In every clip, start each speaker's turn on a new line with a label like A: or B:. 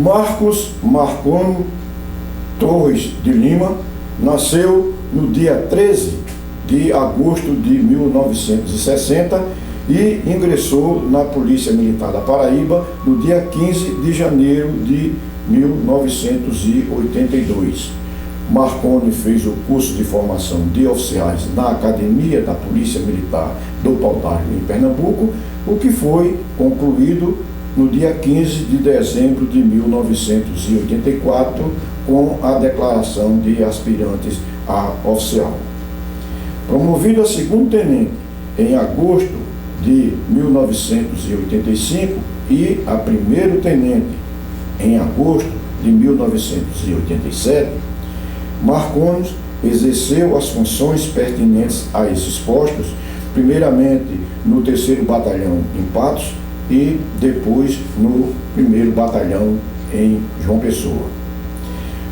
A: Marcos Marconi Torres de Lima nasceu no dia 13 de agosto de 1960 e ingressou na Polícia Militar da Paraíba no dia 15 de janeiro de 1982. Marconi fez o curso de formação de oficiais na Academia da Polícia Militar do Pau-d'Arco, em Pernambuco, o que foi concluído no dia 15 de dezembro de 1984, com a declaração de aspirantes a oficial. Promovido a segundo-tenente em agosto de 1985 e a primeiro-tenente em agosto de 1987, Marconi exerceu as funções pertinentes a esses postos, primeiramente no 3º Batalhão em Patos e depois no 1º Batalhão em João Pessoa.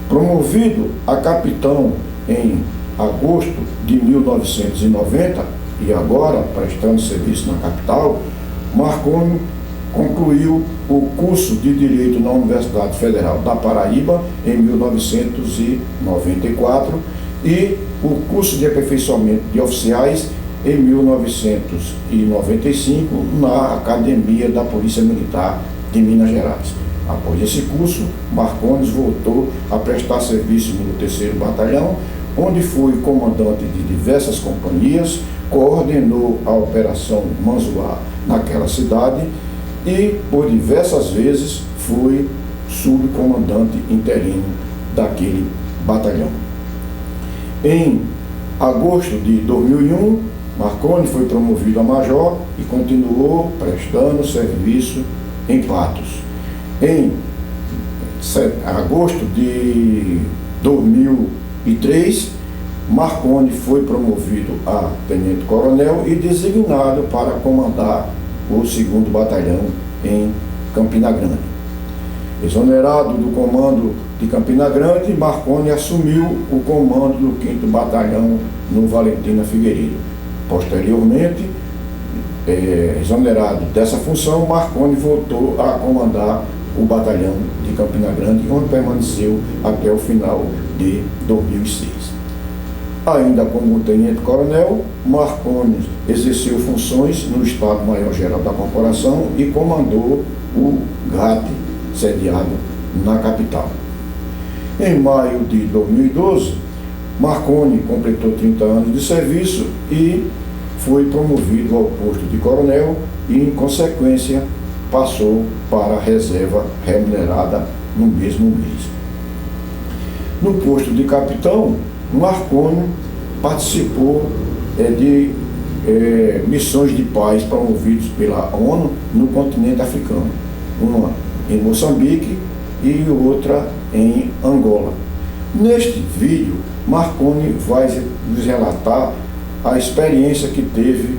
A: Promovido a capitão em agosto de 1990 e agora prestando serviço na capital, Marconi concluiu o curso de Direito na Universidade Federal da Paraíba em 1994 e o curso de aperfeiçoamento de oficiais em 1995 na Academia da Polícia Militar de Minas Gerais. Após esse curso, Marconi voltou a prestar serviço no 3º Batalhão, onde foi comandante de diversas companhias, coordenou a Operação Manzoá naquela cidade e, por diversas vezes, foi subcomandante interino daquele batalhão. Em agosto de 2001, Marconi foi promovido a major e continuou prestando serviço em Patos. Em agosto de 2003, Marconi foi promovido a tenente-coronel e designado para comandar o 2º Batalhão em Campina Grande. Exonerado do comando de Campina Grande, Marconi assumiu o comando do 5º Batalhão no Valentina Figueiredo. Posteriormente, exonerado dessa função, Marconi voltou a comandar o Batalhão de Campina Grande, onde permaneceu até o final de 2006. Ainda como tenente-coronel, Marconi exerceu funções no Estado-Maior-Geral da Corporação e comandou o GAT, sediado na capital. Em maio de 2012, Marconi completou 30 anos de serviço e foi promovido ao posto de coronel e, em consequência, passou para a reserva remunerada no mesmo mês. No posto de capitão, Marconi participou de missões de paz promovidas pela ONU no continente africano, uma em Moçambique e outra em Angola. Neste vídeo, Marconi vai nos relatar a experiência que teve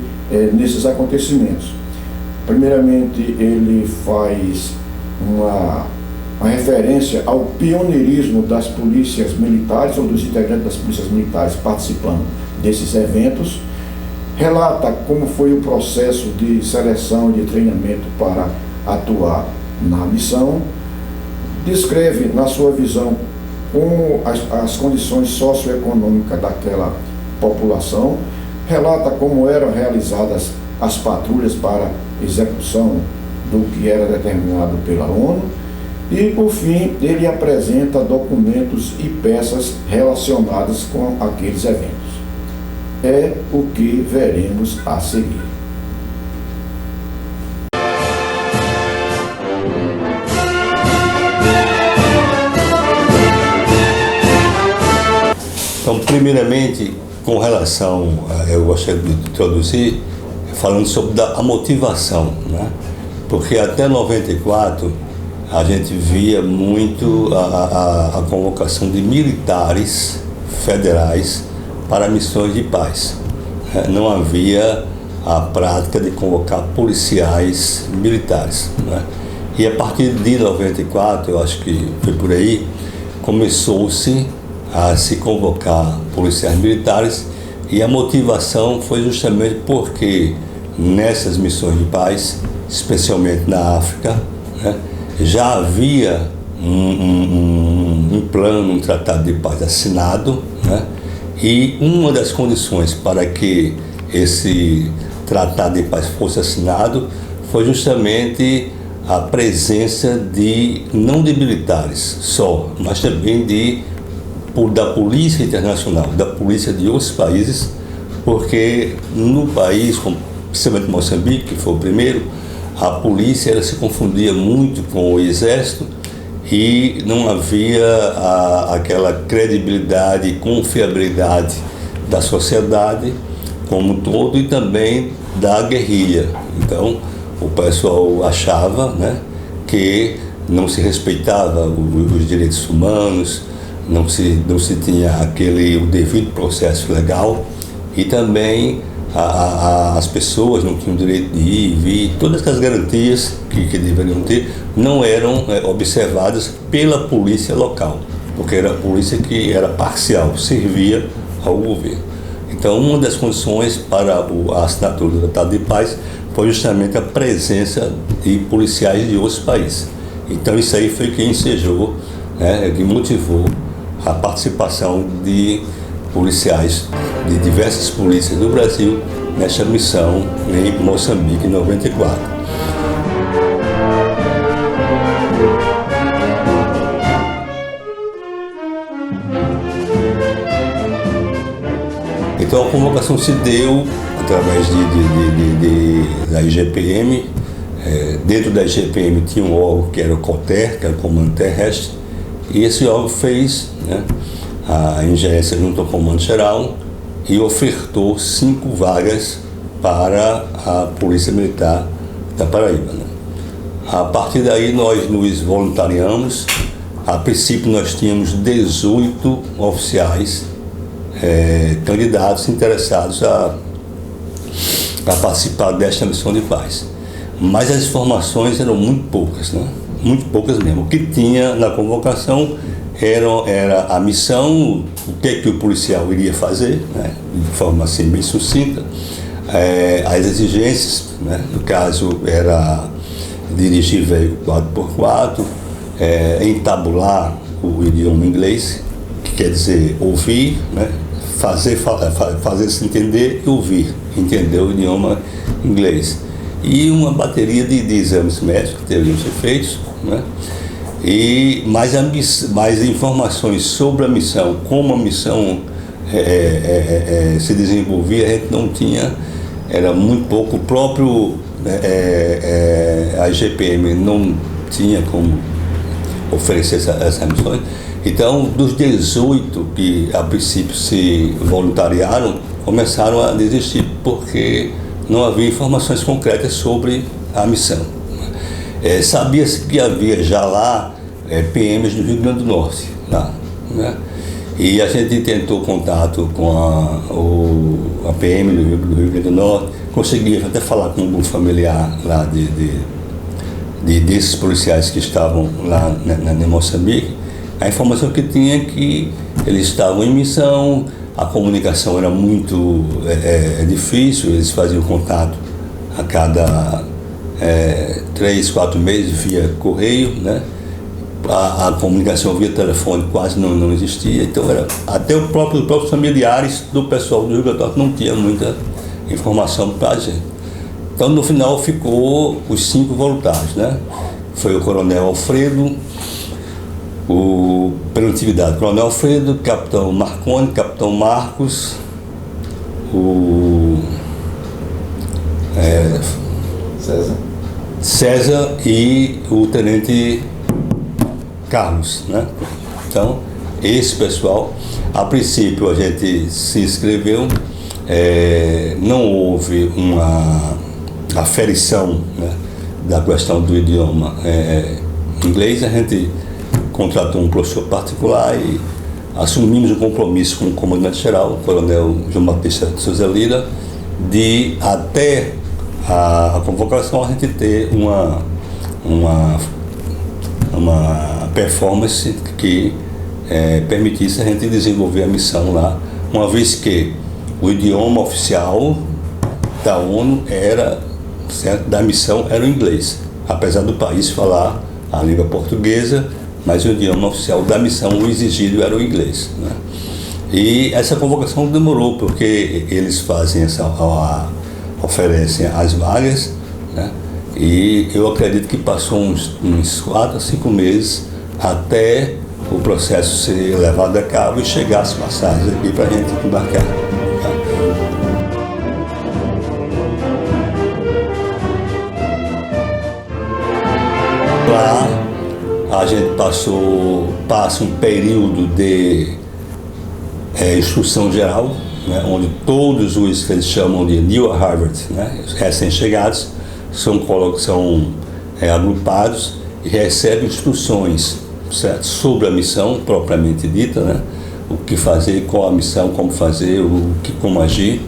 A: nesses acontecimentos. Primeiramente, ele faz uma referência ao pioneirismo das polícias militares ou dos integrantes das polícias militares participando desses eventos, relata como foi o processo de seleção e de treinamento para atuar na missão, descreve na sua visão como as condições socioeconômicas daquela população, relata como eram realizadas as patrulhas para execução do que era determinado pela ONU e, por fim, ele apresenta documentos e peças relacionadas com aqueles eventos. É o que veremos a seguir.
B: Então, primeiramente, com relação, eu gostaria de introduzir, falando sobre a motivação, né? Porque até 94 a gente via muito a convocação de militares federais para missões de paz. Não havia a prática de convocar policiais militares, né? E a partir de 94, eu acho que foi por aí, começou-se a se convocar policiais militares, e a motivação foi justamente porque nessas missões de paz, especialmente na África, né, já havia um plano, um tratado de paz assinado, né? E uma das condições para que esse tratado de paz fosse assinado foi justamente a presença não de militares só, mas também da Polícia Internacional, da polícia de outros países, porque no país, principalmente Moçambique, que foi o primeiro, a polícia ela se confundia muito com o exército e não havia aquela credibilidade e confiabilidade da sociedade como um todo e também da guerrilha. Então, o pessoal achava, né, que não se respeitava os direitos humanos, não se tinha o devido processo legal e também as pessoas não tinham direito de ir e vir, todas as garantias que deveriam ter não eram observadas pela polícia local, porque era a polícia que era parcial, servia ao governo. Então, uma das condições para a assinatura do Tratado de Paz foi justamente a presença de policiais de outros países. Então, isso aí foi que ensejou, né, que motivou a participação de policiais de diversas polícias do Brasil nessa missão em Moçambique, em 94. Então a convocação se deu através da IGPM. Dentro da IGPM tinha um órgão que era o COTER, que era o Comando Terrestre, e esse órgão fez, né, a ingerência junto ao Comando Geral e ofertou 5 vagas para a Polícia Militar da Paraíba, né? A partir daí nós nos voluntariamos. A princípio nós tínhamos 18 oficiais candidatos interessados a participar desta missão de paz. Mas as informações eram muito poucas, né? Muito poucas mesmo. O que tinha na convocação era a missão, o que o policial iria fazer, né? De forma assim bem sucinta, as exigências, né? No caso era dirigir veículo 4x4, entabular o idioma inglês, que quer dizer ouvir, né? Fazer-se entender e ouvir, entender o idioma inglês. E uma bateria de exames médicos que deveriam ser feitos, né? E mais informações sobre a missão, como a missão se desenvolvia, a gente não tinha, era muito pouco. O próprio a IGPM não tinha como oferecer essas missões. Então, dos 18 que a princípio se voluntariaram, começaram a desistir porque não havia informações concretas sobre a missão. Sabia-se que havia já lá PMs do Rio Grande do Norte, lá, né? E a gente tentou contato com a PM do Rio Grande do Norte, conseguia até falar com um familiar lá desses policiais que estavam lá em Moçambique. A informação que tinha é que eles estavam em missão, a comunicação era muito difícil, eles faziam contato a cada 3, 4 meses via correio, né? A comunicação via telefone quase não existia, então até os próprios familiares do pessoal do Rio Grande do Norte não tinha muita informação para a gente. Então no final ficou os 5 voluntários, né? Foi o Coronel Alfredo, pela antiguidade, Coronel Alfredo, Capitão Marconi, Capitão Marcos, César e o Tenente Carlos, né? Então, esse pessoal, a princípio a gente se inscreveu, não houve uma aferição, né, da questão do idioma inglês. A gente contratou um professor particular e assumimos o compromisso com o comandante-geral, o Coronel João Batista de Souza Lira, de até a convocação a gente ter uma performance que permitisse a gente desenvolver a missão lá, uma vez que o idioma oficial da ONU da missão era o inglês, apesar do país falar a língua portuguesa, mas o idioma oficial da missão, o exigido, era o inglês, né? E essa convocação demorou, porque eles fazem oferecem as vagas, né? E eu acredito que passou uns 4 a 5 meses até o processo ser levado a cabo e chegar as passagens aqui para a gente embarcar. Tá? Lá a gente passa um período de instrução geral, né, onde todos os que eles chamam de New Harvard, né, recém-chegados, são agrupados e recebem instruções, certo, sobre a missão propriamente dita, né, o que fazer, qual a missão, como fazer, como agir,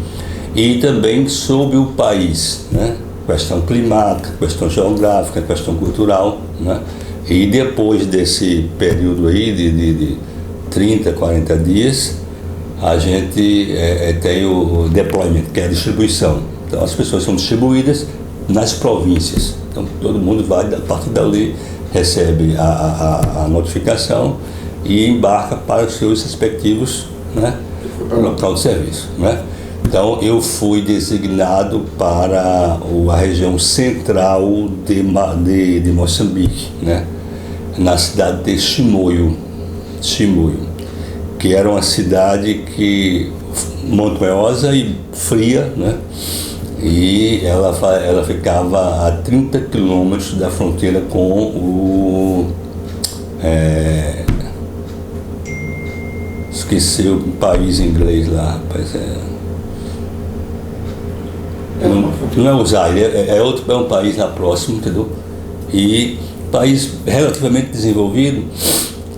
B: e também sobre o país, né, questão climática, questão geográfica, questão cultural, né, e depois desse período aí de 30, 40 dias, a gente tem o deployment, que é a distribuição. Então as pessoas são distribuídas nas províncias. Então todo mundo vai, a partir dali, recebe a notificação e embarca para os seus respectivos, né, local de serviço, né? Então eu fui designado para a região central de Moçambique, né, na cidade de Chimoio, que era uma cidade montanhosa e fria, né? E ela ficava a 30 quilômetros da fronteira com esqueci o país inglês lá, rapaz. Não é o Zaire, é um país lá próximo, entendeu? E país relativamente desenvolvido,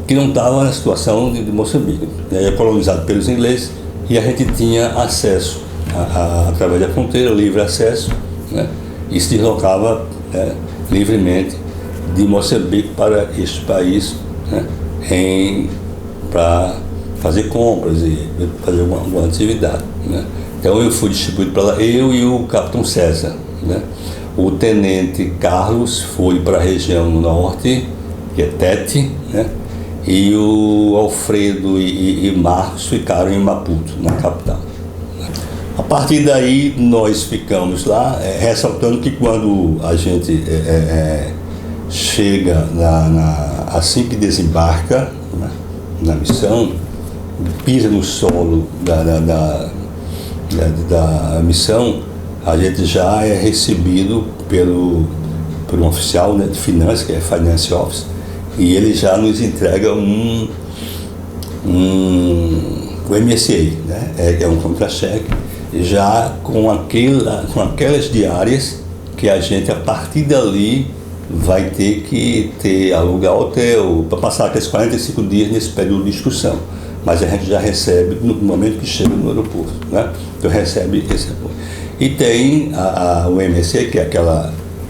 B: que não estava na situação de Moçambique. É colonizado pelos ingleses e a gente tinha acesso, através da fronteira, livre acesso, né? E se deslocava livremente de Moçambique para este país, né? Para fazer compras e fazer alguma atividade, né? Então eu fui distribuído para lá, eu e o capitão César, né? O tenente Carlos foi para a região norte, que é Tete, né? E o Alfredo e Marcos ficaram em Maputo, na capital. A partir daí nós ficamos lá, ressaltando que quando a gente chega assim que desembarca, né, na missão, pisa no solo da missão, a gente já é recebido por um oficial, né, de finanças, que é Finance Office, e ele já nos entrega o MSA, né, é um contra-cheque, já com aquelas diárias que a gente, a partir dali, vai ter que alugar hotel para passar aqueles 45 dias nesse período de instrução. Mas a gente já recebe no momento que chega no aeroporto, né? Então recebe esse apoio. E tem o MSC, que é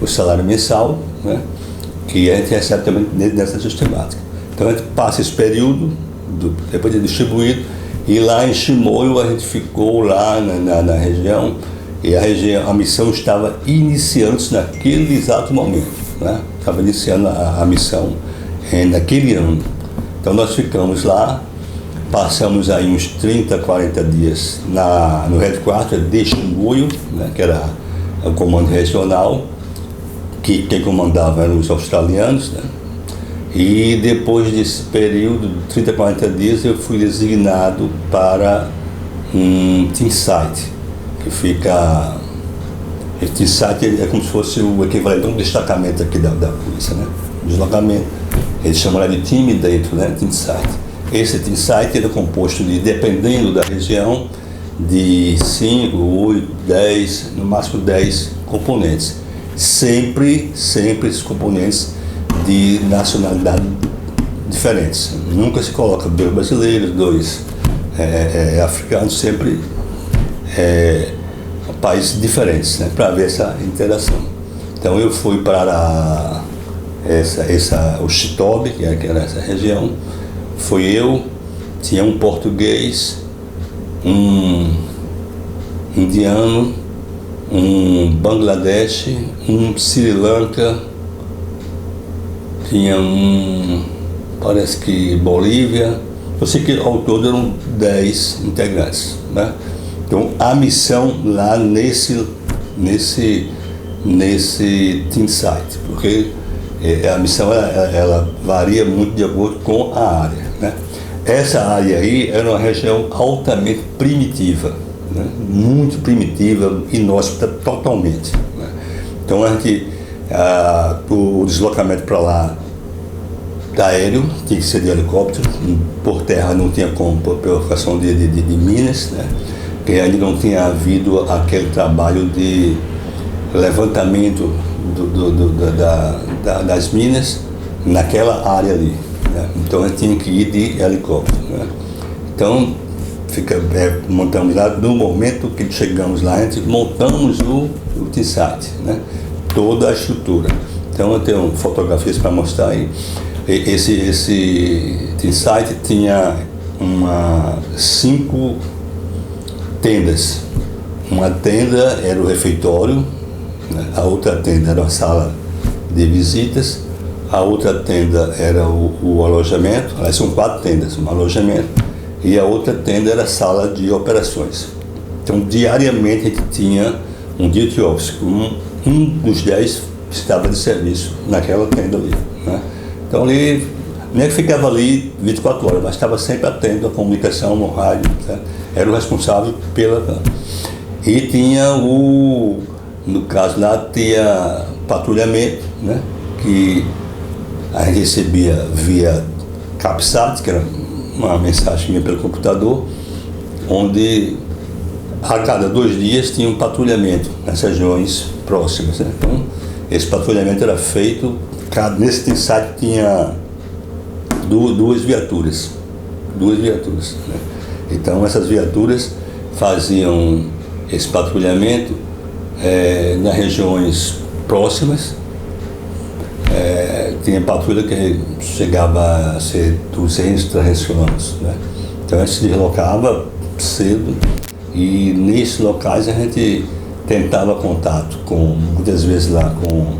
B: o salário mensal, né? Que a gente recebe também nessa sistemática. Então a gente passa esse período, depois de distribuído, e lá em Chimoio a gente ficou lá na região, e a missão estava iniciando naquele exato momento, né? Estava iniciando a missão naquele ano. Então nós ficamos lá, passamos aí uns 30, 40 dias no headquarter de Chimoio, né? Que era o comando regional, que quem comandava eram os australianos, né? E depois desse período de 30, 40 dias eu fui designado para um team site, que fica... Esse team site é como se fosse o equivalente a um destacamento aqui da polícia, né? Deslocamento. Eles chamam lá de time dentro, né? Team site. Esse team site era composto de, dependendo da região, de 5, 8, 10, no máximo 10 componentes. Sempre esses componentes de nacionalidade diferentes. Nunca se coloca 2 brasileiros, 2 africanos, sempre países diferentes, né, para haver essa interação. Então eu fui para o Chitobe, que era essa região. Fui eu, tinha um português, um indiano, um Bangladesh, um Sri Lanka, tinha um parece que Bolívia. Eu sei que ao todo eram 10 integrantes, né? Então a missão lá nesse team site, porque a missão ela varia muito de acordo com a área, né? Essa área aí era uma região altamente primitiva, né? Muito primitiva, inóspita totalmente, né? Então a gente, o deslocamento para lá aéreo tinha que ser de helicóptero, por terra não tinha como, por colocação de minas, né? E ainda não tinha havido aquele trabalho de levantamento das minas naquela área ali, né? Então a gente tinha que ir de helicóptero, né? Então montamos lá, no momento que chegamos lá, a gente montamos o team site, né? Toda a estrutura. Então eu tenho fotografias para mostrar aí. Esse team site tinha 5 tendas. Uma tenda era o refeitório, né? A outra tenda era a sala de visitas, a outra tenda era o alojamento. Aliás, são 4 tendas, um alojamento, e a outra tenda era a sala de operações. Então, diariamente a gente tinha um duty office, um dos 10 estava de serviço naquela tenda ali, né? Então ali, nem que ficava ali 24 horas, mas estava sempre atento à comunicação no rádio, né? Era o responsável pela... E tinha no caso lá, tinha patrulhamento, né? Que a gente recebia via CapSat, que era uma mensagem pelo computador, onde a cada 2 dias tinha um patrulhamento nas regiões próximas, né? Então, esse patrulhamento era feito, nesse team site tinha duas viaturas, né? Então essas viaturas faziam esse patrulhamento nas regiões próximas. Tinha patrulha que chegava a ser 200, 300 quilômetros, né? Então a gente se deslocava cedo e nesses locais a gente tentava contato muitas vezes lá com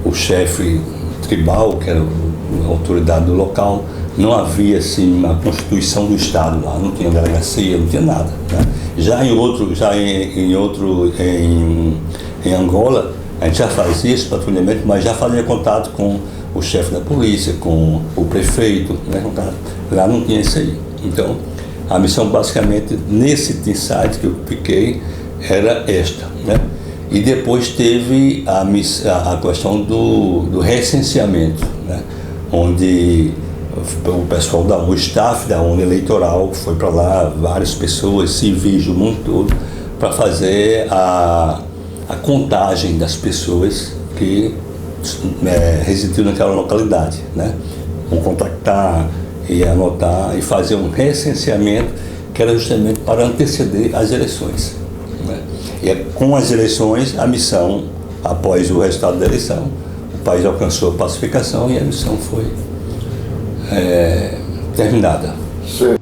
B: o chefe tribal, que era a autoridade do local. Não havia assim uma constituição do estado lá, não tinha delegacia, não tinha nada, né? Em Angola a gente já fazia esse patrulhamento, mas já fazia contato com o chefe da polícia, com o prefeito, né? Lá não tinha isso aí. Então a missão basicamente nesse team site que eu fiquei era esta, né? E depois teve a questão do recenseamento, né? Onde o pessoal o staff da ONU Eleitoral foi para lá, várias pessoas, civis do mundo todo, para fazer a contagem das pessoas que residiam naquela localidade, né? Vão contactar e anotar e fazer um recenseamento que era justamente para anteceder as eleições, né? E com as eleições, a missão, após o resultado da eleição, o país alcançou a pacificação e a missão foi terminada.
A: Sim.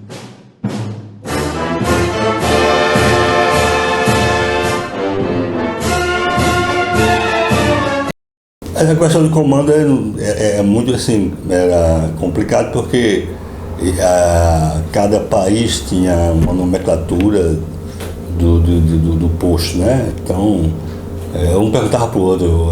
B: A questão de comando é muito assim, era complicado porque cada país tinha uma nomenclatura do posto, né? Então, um perguntava para o outro,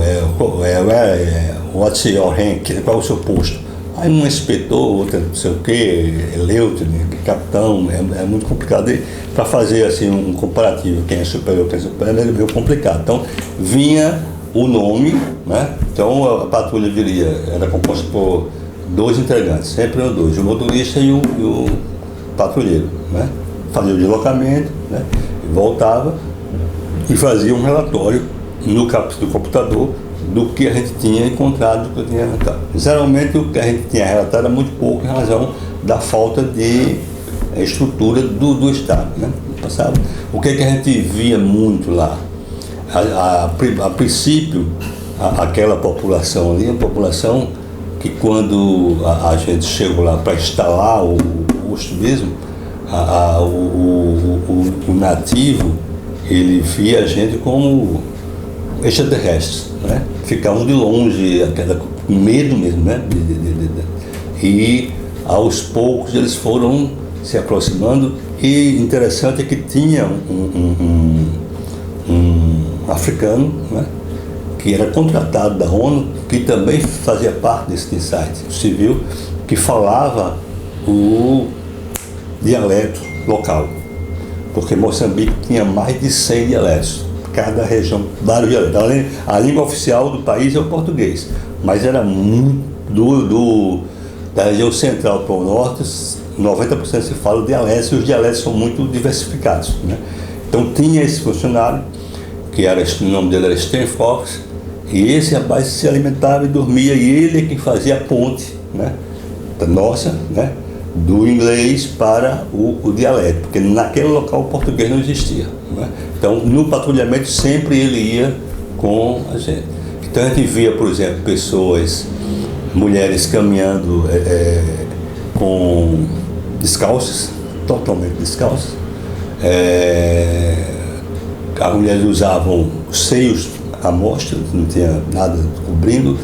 B: what's your rank? Qual é o seu posto? Aí um inspetor, outro não sei o quê, Leutnant, capitão, é muito complicado. Para fazer assim um comparativo, quem é superior, quem é superior, é meio complicado. Então, vinha o nome, né? Então a patrulha era composta por 2 integrantes, sempre eram 2, o motorista e o patrulheiro, né? Fazia o deslocamento, né? Voltava e fazia um relatório no computador do que a gente tinha encontrado, do que eu tinha relatado. Geralmente o que a gente tinha relatado era muito pouco em razão da falta de estrutura do Estado, né? O que a gente via muito lá? A princípio, aquela população ali, a população que quando a gente chegou lá para instalar o posto mesmo, o nativo, ele via a gente como extraterrestres, né? Ficavam de longe, com medo mesmo, né? E aos poucos eles foram se aproximando, e interessante é que tinha um africano, né, que era contratado da ONU, que também fazia parte desse insight civil, que falava o dialeto local, porque Moçambique tinha mais de 100 dialetos, cada região, vários dialetos. A língua oficial do país é o português, mas era muito da região central para o norte, 90% se fala dialetos, e os dialetos são muito diversificados, né? Então tinha esse funcionário, que era, o nome dele era Stan Fox, e esse rapaz se alimentava e dormia, e ele é que fazia a ponte, né, da nossa, né, do inglês para o dialeto, porque naquele local o português não existia, né? Então no patrulhamento sempre ele ia com a gente. Então a gente via, por exemplo, mulheres caminhando com descalças, totalmente descalças. As mulheres usavam os seios à mostra, não tinha nada cobrindo,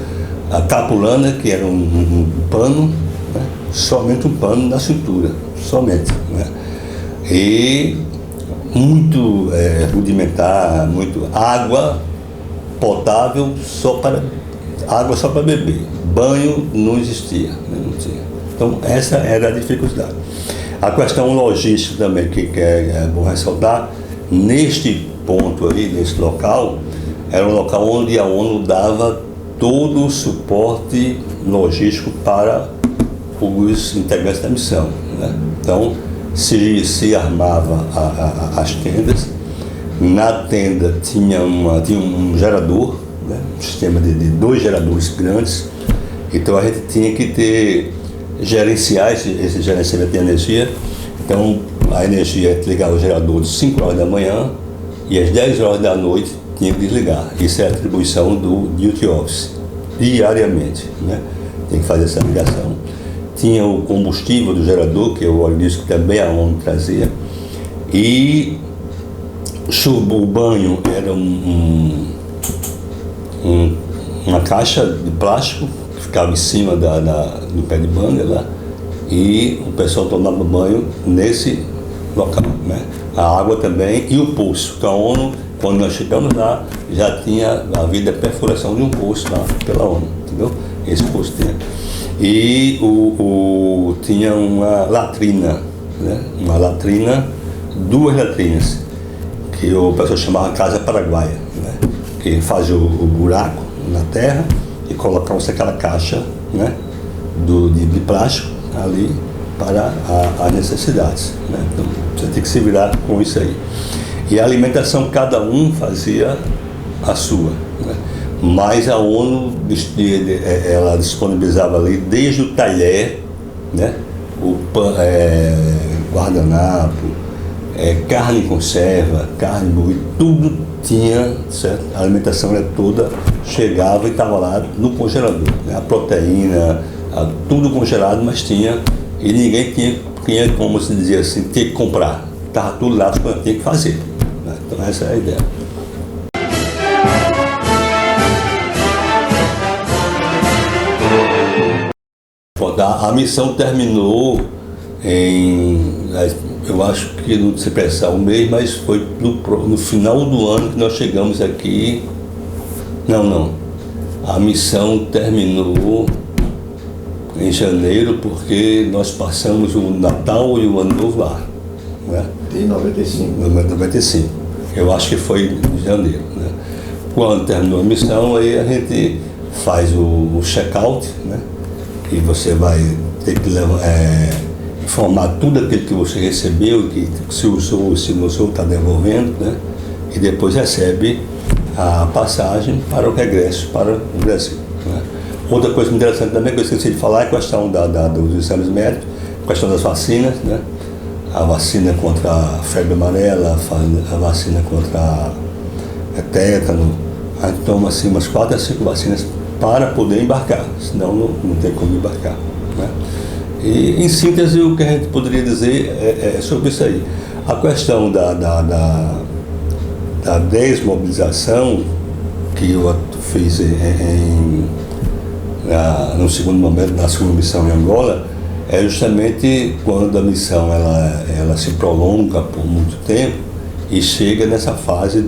B: a capulana, que era um pano, né? Somente um pano na cintura, somente, né? E muito rudimentar, muito água potável, água só para beber, banho não existia, né? Não tinha. Então essa era a dificuldade. A questão logística também, que é bom ressaltar, neste ponto aí, nesse local, era um local onde a ONU dava todo o suporte logístico para os integrantes da missão, né? Então se armava as tendas. Na tenda tinha um gerador, né? Um sistema de 2 geradores grandes. Então a gente tinha que gerenciar esse gerenciamento de energia. Então a energia ligava o gerador de 5 horas da manhã, e às 10 horas da noite tinha que desligar. Isso é a atribuição do duty office, diariamente, né? Tem que fazer essa ligação. Tinha o combustível do gerador, que é o óleo diesel, que também a ONU trazia. E o banho era uma caixa de plástico que ficava em cima do pé de manga lá, e o pessoal tomava banho nesse local, né? A água também, e o poço, que a ONU, quando nós chegamos lá, já tinha havido a perfuração de um poço lá pela ONU, entendeu? Esse poço tinha. E tinha uma latrina, né? Uma latrina, 2 latrinas, que o pessoal chamava Casa Paraguaia, né? Que fazia o buraco na terra e colocava-se aquela caixa, né, de plástico ali para as necessidades, né? Então você tem que se virar com isso aí. E a alimentação, cada um fazia a sua, né? Mas a ONU ela disponibilizava ali desde o talher, né, o guardanapo, carne em conserva, carne moída, tudo tinha, certo? A alimentação era toda, chegava e estava lá no congelador, né? A proteína, tudo congelado, mas tinha, e ninguém tinha como se dizia assim, tinha que comprar, estava tudo lá, tinha que fazer, né? Então essa é a ideia. A missão terminou eu acho que não se precisar um mês, mas foi no final do ano que nós chegamos aqui. Não. A missão terminou em janeiro, porque nós passamos o Natal e o Ano Novo lá, né?
A: Em 95.
B: 95. Eu acho que foi em janeiro, né? Quando terminou a missão, aí a gente faz o check-out, né? E você vai ter que informar tudo aquilo que você recebeu, que se usou, se não usou, está devolvendo, né? E depois recebe a passagem para o regresso para o Brasil, né? Outra coisa interessante também que eu esqueci de falar é a questão dos exames médicos, a questão das vacinas, né? A vacina contra a febre amarela, a vacina contra tétano. A gente toma assim umas 4 a 5 vacinas para poder embarcar, senão não tem como embarcar, né? E, em síntese, o que a gente poderia dizer é sobre isso aí. A questão da desmobilização, que eu fiz no segundo momento, na segunda missão em Angola, é justamente quando a missão ela se prolonga por muito tempo e chega nessa fase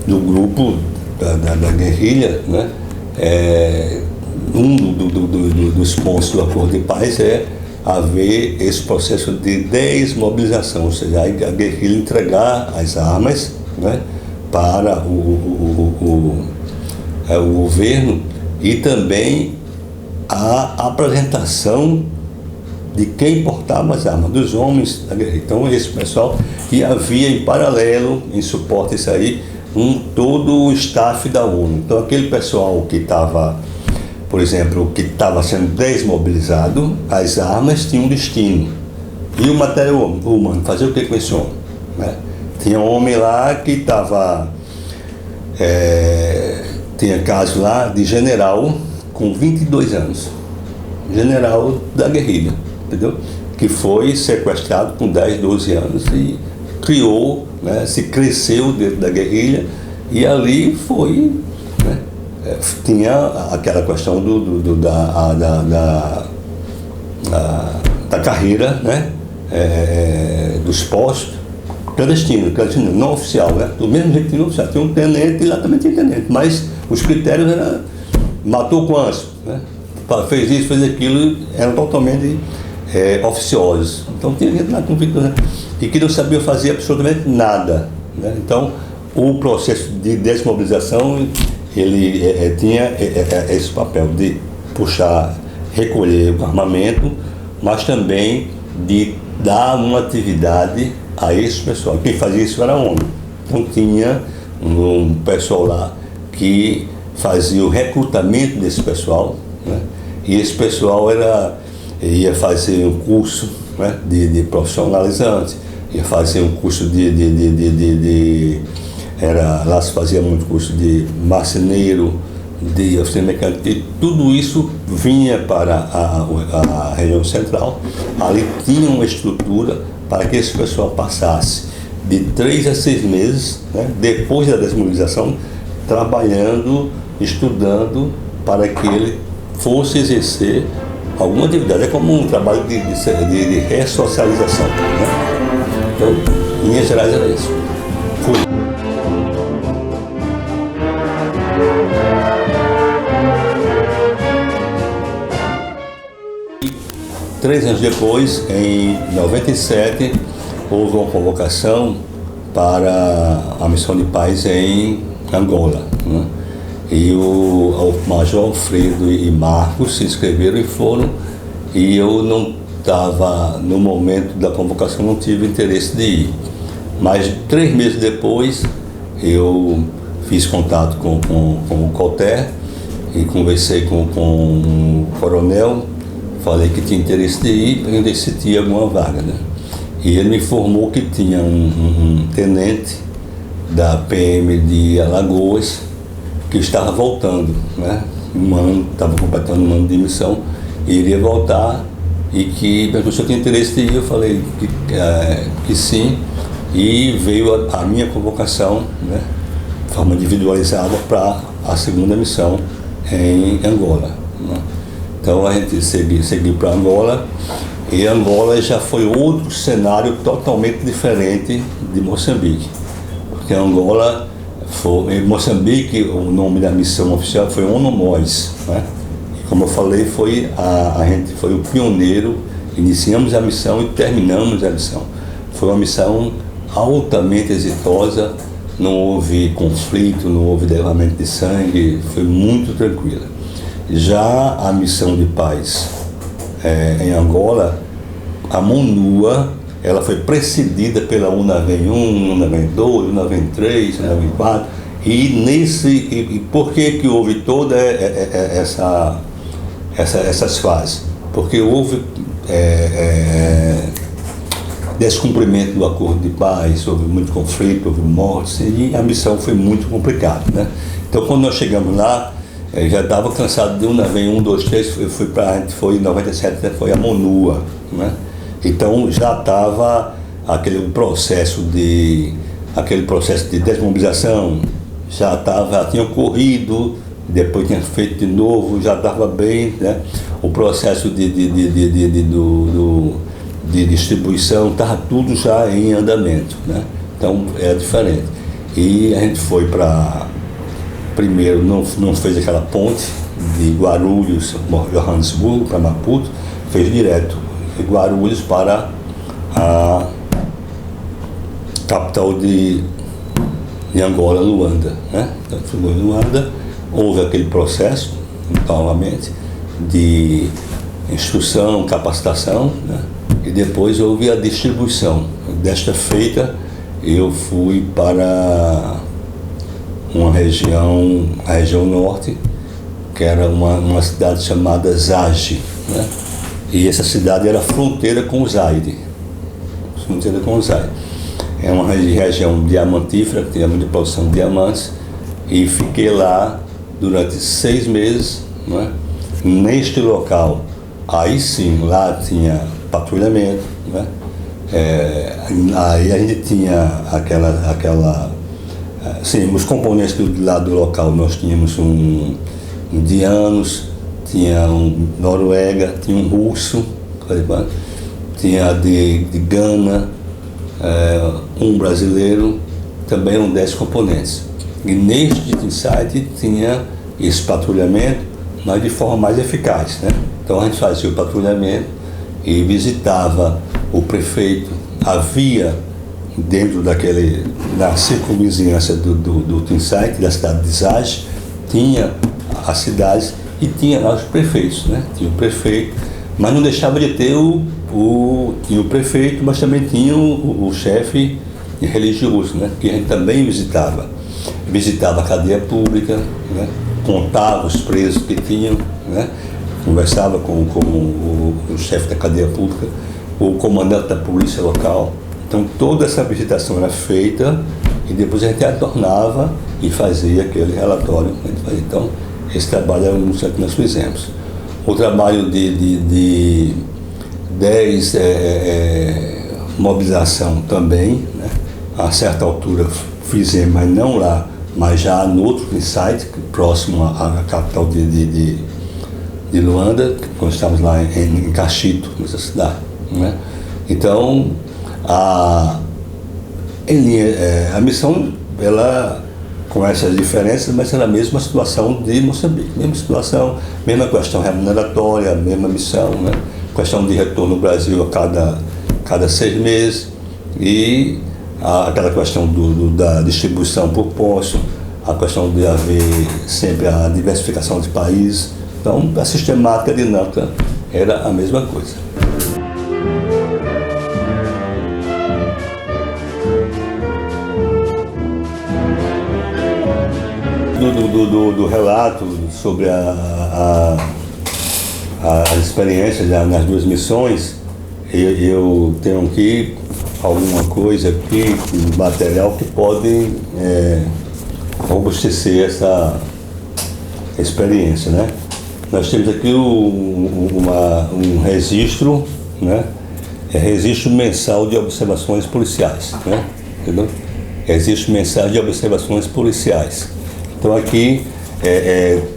B: do grupo da guerrilha, né? Um dos pontos do acordo de paz é haver esse processo de desmobilização, ou seja, a guerrilha entregar as armas, né, para o governo, e também a apresentação de quem portava as armas, dos homens da guerrilha. Então esse pessoal, e havia em paralelo, em suporte a isso aí, todo o staff da ONU. Então aquele pessoal que estava, por exemplo, que estava sendo desmobilizado, as armas tinham um destino. E o material humano, fazer o que com esse homem? Né? Tinha um homem lá que estava... tinha caso lá de general com 22 anos. General da guerrilha, entendeu? Que foi sequestrado com 10, 12 anos e criou, né, se cresceu dentro da guerrilha, e ali foi... Né, tinha aquela questão da carreira, né, dos postos clandestino, não oficial, né? Do mesmo jeito que não oficial, tinha um tenente e lá também tinha tenente, mas os critérios eram, matou quantos, né? Fez isso, fez aquilo, eram totalmente oficiosos. Então tinha gente lá com 22 anos e que não sabia fazer absolutamente nada, né? Então o processo de desmobilização, ele tinha esse papel de puxar, recolher o armamento, mas também de dar uma atividade a esse pessoal. Quem fazia isso era a ONU. Então tinha um pessoal lá que fazia o recrutamento desse pessoal, né? E esse pessoal ia fazer um curso, né, de profissionalizante, ia fazer um curso lá se fazia muito curso de marceneiro, de oficina mecânica, e tudo isso vinha para a região central. Ali tinha uma estrutura para que esse pessoal passasse de 3 a 6 meses, né, depois da desmobilização, trabalhando, estudando, para que ele fosse exercer alguma atividade. É como um trabalho de ressocialização, né? Então, em Minas Gerais era isso. Fui. 3 anos depois, em 97, houve uma convocação para a missão de paz em Angola, né? E o Major Alfredo e Marcos se inscreveram e foram, e eu não estava, no momento da convocação, não tive interesse de ir. Mas 3 meses depois, eu fiz contato com o Colter e conversei com o coronel, falei que tinha interesse de ir, perguntei se tinha alguma vaga, né? E ele me informou que tinha um tenente da PM de Alagoas que estava voltando, né? Estava completando um ano de missão e iria voltar, e que perguntou se eu tinha interesse de ir. Eu falei que sim, e veio a minha convocação, né, de forma individualizada, para a segunda missão em Angola, né? Então a gente seguiu para Angola, e Angola já foi outro cenário totalmente diferente de Moçambique, porque Angola em Moçambique, o nome da missão oficial foi ONU-MOIS, né? E como eu falei, a gente foi o pioneiro, iniciamos a missão e terminamos a missão. Foi uma missão altamente exitosa, não houve conflito, não houve derramamento de sangue, foi muito tranquila. Já a missão de paz em Angola, a MONUA, ela foi precedida pela UNAVEM 1, UNAVEM 2, UNAVEM 3, UNAVEM 4, e por que houve toda essas fases? Porque houve descumprimento do acordo de paz, houve muito conflito, houve mortes, e a missão foi muito complicada, né? Então quando nós chegamos lá, já estava cansado de UNAVEM 1, 2, 3, a gente foi em 97, foi a MONUA, né? Então já estava aquele processo de desmobilização, já tinha ocorrido, depois tinha feito de novo, já estava bem, né? O processo de distribuição estava tudo já em andamento, né? Então era diferente. E a gente foi para, primeiro não fez aquela ponte de Guarulhos, Johannesburgo para Maputo, fez direto de Guarulhos para a capital de Angola, Luanda, né? Então chegou em Luanda, houve aquele processo, novamente, de instrução, capacitação, né? E depois houve a distribuição. Desta feita, eu fui para uma região, a região norte, que era uma cidade chamada Zage, né? E essa cidade era fronteira com o Zaire. Fronteira com o Zaire. É uma região diamantífera, que tinha muita produção de diamantes, e fiquei lá durante 6 meses, né? Neste local, aí sim, lá tinha patrulhamento, né? Aí a gente tinha sim, os componentes do lado local, nós tínhamos um indianos, tinha um noruega, tinha um russo, tinha de Gana, um brasileiro, também eram 10 componentes. E neste site tinha esse patrulhamento, mas de forma mais eficaz, né? Então a gente fazia o patrulhamento e visitava o prefeito. Havia dentro na circunvizinhança do Teamsite, da cidade de Zage, tinha as cidades e tinha lá os prefeitos, né? Tinha o prefeito, mas não deixava de ter tinha o prefeito, mas também tinha o chefe religioso, né? Que a gente também visitava a cadeia pública, né? Contava os presos que tinham, né? Conversava com o chefe da cadeia pública, o comandante da polícia local. Então toda essa visitação era feita e depois a gente retornava e fazia aquele relatório. Então esse trabalho era um que nós fizemos. O trabalho de 10 mobilização também, né? A certa altura fizemos, mas não lá, mas já no outro site, próximo à capital de Luanda, quando estávamos lá em Cachito, nessa cidade, né? Então, a missão, ela, com essas diferenças, mas era a mesma situação de Moçambique, mesma situação, mesma questão remuneratória, mesma missão, né? Questão de retorno no Brasil a cada 6 meses e aquela questão da distribuição por posto, a questão de haver sempre a diversificação de países. Então, a sistemática, a dinâmica era a mesma coisa. Do relato sobre as experiências nas 2 missões, eu tenho aqui alguma coisa aqui, material que pode robustecer essa experiência, né? Nós temos aqui um registro, né? Registro mensal de observações policiais, né? Entendeu? Registro mensal de observações policiais. Então aqui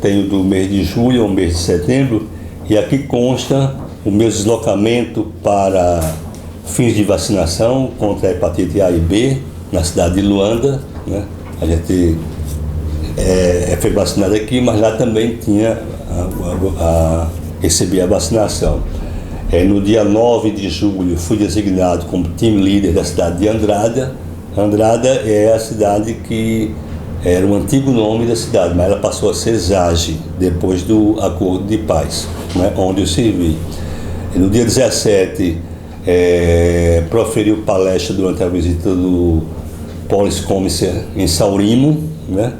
B: tenho do mês de julho ao mês de setembro, e aqui consta o meu deslocamento para fins de vacinação contra a hepatite A e B na cidade de Luanda, né? A gente foi vacinado aqui, mas lá também recebia a vacinação. No dia 9 de julho fui designado como team leader da cidade de Andrada. Andrada é a cidade que era o antigo nome da cidade, mas ela passou a ser Zage depois do acordo de paz, né, onde eu servi. No dia 17, proferiu palestra durante a visita do Police Commissaire em Saurimo, né,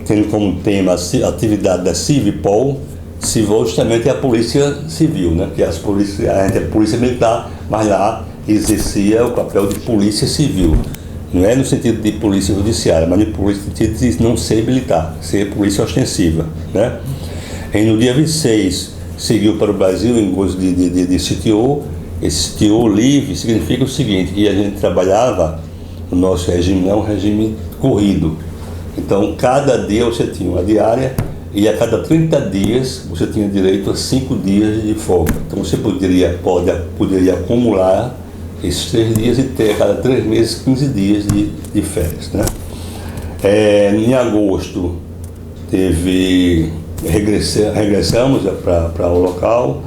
B: tendo como tema a atividade da Civipol. Civil justamente é a polícia civil, né, que a gente é polícia militar, mas lá exercia o papel de polícia civil. Não é no sentido de polícia judiciária, mas no sentido de não ser militar, ser polícia ostensiva, né? E no dia 26, seguiu para o Brasil em gosto de CTO. Esse CTO livre significa o seguinte, que a gente trabalhava, o nosso regime não é um regime corrido. Então, cada dia você tinha uma diária e a cada 30 dias você tinha direito a 5 dias de folga. Então você poderia acumular esses 3 dias e ter a cada 3 meses 15 dias de férias, né? Em agosto regressamos para o local.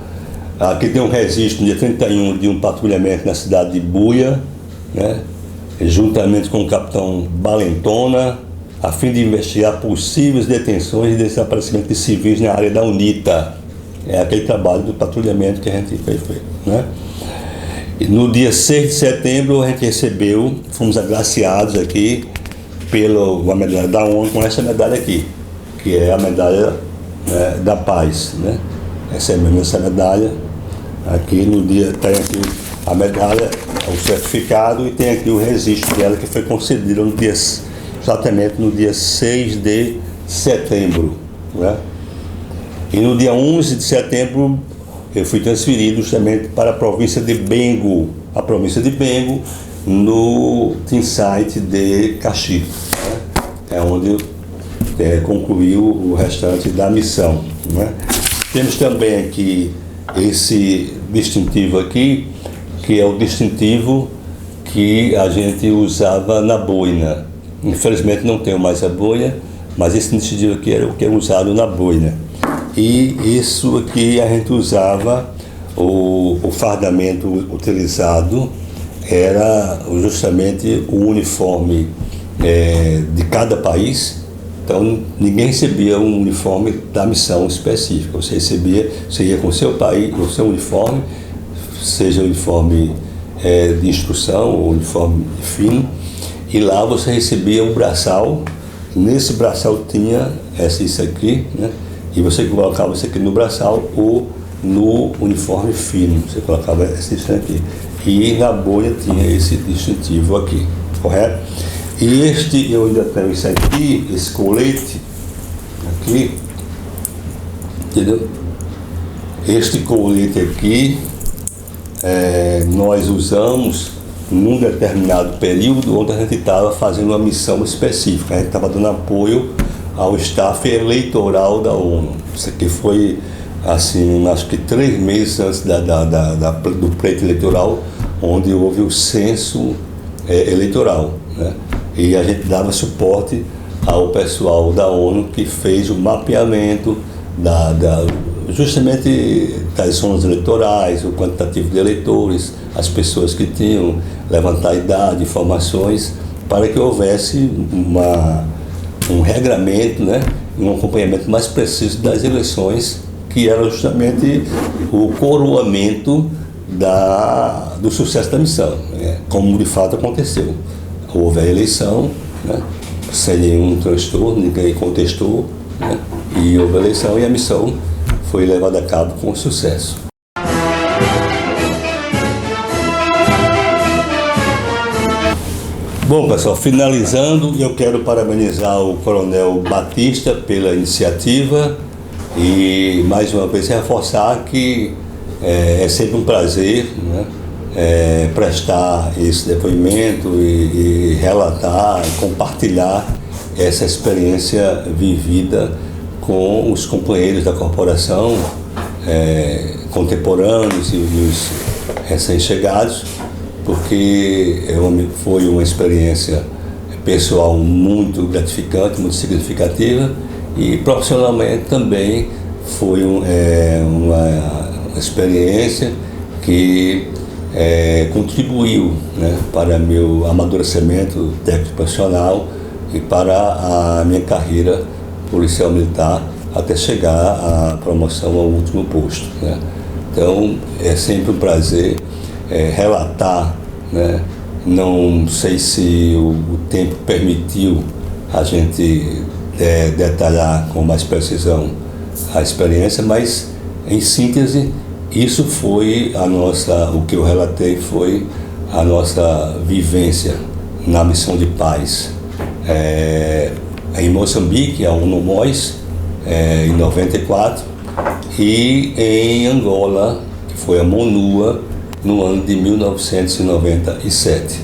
B: Aqui tem um registro no dia 31 de um patrulhamento na cidade de Buia, né? Juntamente com o capitão Balentona, a fim de investigar possíveis detenções e desaparecimento de civis na área da UNITA. É aquele trabalho do patrulhamento que a gente fez, né? E no dia 6 de setembro a gente fomos agraciados aqui pela medalha da ONU com essa medalha aqui, que é a medalha da paz, né? Recebemos essa medalha aqui no dia, tem aqui a medalha, o certificado, e tem aqui o registro dela que foi concedido exatamente no dia 6 de setembro, né? E no dia 11 de setembro eu fui transferido justamente para a província de Bengo, no team site de Caxias, né? É onde concluiu o restante da missão, né? Temos também aqui esse distintivo aqui, que é o distintivo que a gente usava na boina. Infelizmente não tenho mais a boina, mas esse distintivo aqui era o que é usado na boina. E isso aqui a gente usava, o fardamento utilizado era justamente o uniforme de cada país. Então ninguém recebia um uniforme da missão específica. Você ia com o seu país, com o seu uniforme, seja uniforme de instrução ou uniforme fino, e lá você recebia um braçal. Nesse braçal tinha isso aqui, né? E você colocava isso aqui no braçal ou no uniforme fino, você colocava isso aqui. E na boia tinha esse distintivo aqui, correto? E eu ainda tenho isso aqui, esse colete aqui, entendeu? Este colete aqui nós usamos num determinado período onde a gente estava fazendo uma missão específica. A gente estava dando apoio ao staff eleitoral da ONU. Isso aqui foi, assim, acho que 3 meses antes do pleito eleitoral, onde houve o censo eleitoral, né? E a gente dava suporte ao pessoal da ONU que fez o mapeamento justamente das zonas eleitorais, o quantitativo de eleitores, as pessoas que tinham, levantar a idade, informações, para que houvesse um regramento, né, um acompanhamento mais preciso das eleições, que era justamente o coroamento do sucesso da missão, como de fato aconteceu. Houve a eleição, né, sem nenhum transtorno, ninguém contestou, né, e houve a eleição e a missão foi levada a cabo com sucesso. Bom, pessoal, finalizando, eu quero parabenizar o Coronel Batista pela iniciativa e, mais uma vez, reforçar que é sempre um prazer, né, prestar esse depoimento e relatar, compartilhar essa experiência vivida com os companheiros da corporação, contemporâneos e os recém-chegados, porque foi uma experiência pessoal muito gratificante, muito significativa, e profissionalmente também foi uma experiência que contribuiu, né, para meu amadurecimento técnico profissional e para a minha carreira policial militar até chegar à promoção ao último posto, né? Então é sempre um prazer relatar, né? Não sei se o tempo permitiu a gente detalhar com mais precisão a experiência, mas em síntese isso foi o que eu relatei foi a nossa vivência na missão de paz em Moçambique, a UNOMOS, em 94, e em Angola, que foi a MONUA, no ano de 1997.